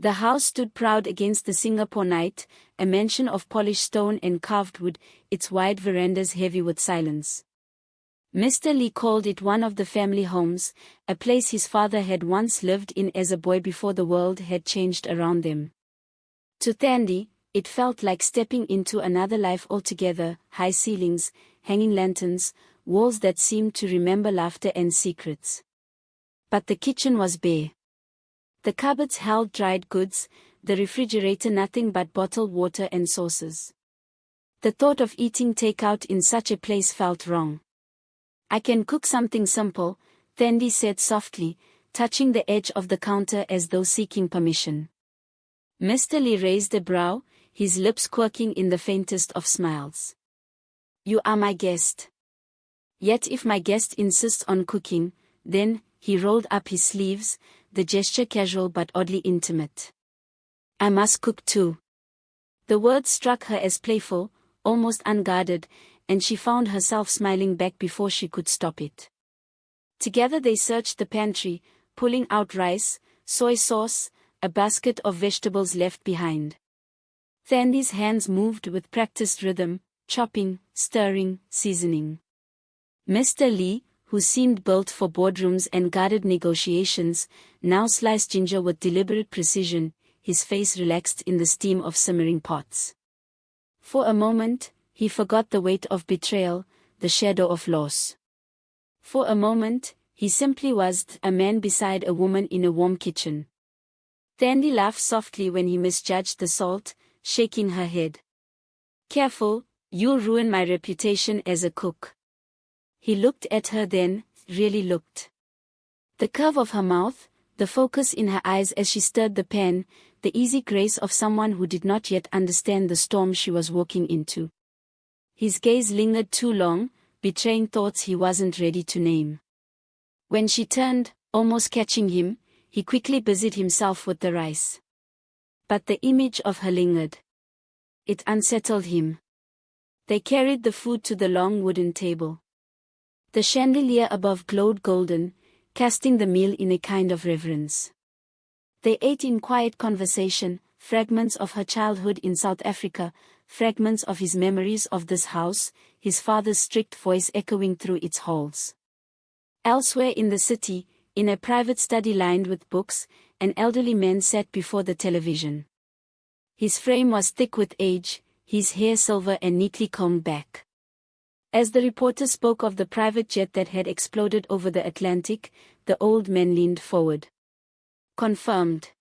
The house stood proud against the Singapore night, a mansion of polished stone and carved wood, its wide verandas heavy with silence. Mr. Lee called it one of the family homes, a place his father had once lived in as a boy before the world had changed around them. To Thandi, it felt like stepping into another life altogether, high ceilings, hanging lanterns, walls that seemed to remember laughter and secrets. But the kitchen was bare. The cupboards held dried goods, the refrigerator nothing but bottled water and sauces. The thought of eating takeout in such a place felt wrong. "I can cook something simple," Thandi said softly, touching the edge of the counter as though seeking permission. Mr. Lee raised a brow, his lips quirking in the faintest of smiles. "You are my guest. Yet if my guest insists on cooking, then," he rolled up his sleeves, the gesture casual but oddly intimate. "I must cook too." The words struck her as playful, almost unguarded, and she found herself smiling back before she could stop it. Together they searched the pantry, pulling out rice, soy sauce, a basket of vegetables left behind. Thandi's hands moved with practiced rhythm, chopping, stirring, seasoning. Mr. Lee, who seemed built for boardrooms and guarded negotiations, now sliced ginger with deliberate precision, his face relaxed in the steam of simmering pots. For a moment, he forgot the weight of betrayal, the shadow of loss. For a moment, he simply was a man beside a woman in a warm kitchen. Thandi laughed softly when he misjudged the salt, shaking her head. "Careful, you'll ruin my reputation as a cook." He looked at her then, really looked. The curve of her mouth, the focus in her eyes as she stirred the pan, the easy grace of someone who did not yet understand the storm she was walking into. His gaze lingered too long, betraying thoughts he wasn't ready to name. When she turned, almost catching him, he quickly busied himself with the rice. But the image of her lingered. It unsettled him. They carried the food to the long wooden table. The chandelier above glowed golden, casting the meal in a kind of reverence. They ate in quiet conversation, fragments of her childhood in South Africa, fragments of his memories of this house, his father's strict voice echoing through its halls. Elsewhere in the city, in a private study lined with books, an elderly man sat before the television. His frame was thick with age, his hair silver and neatly combed back. As the reporter spoke of the private jet that had exploded over the Atlantic, the old man leaned forward. "Confirmed.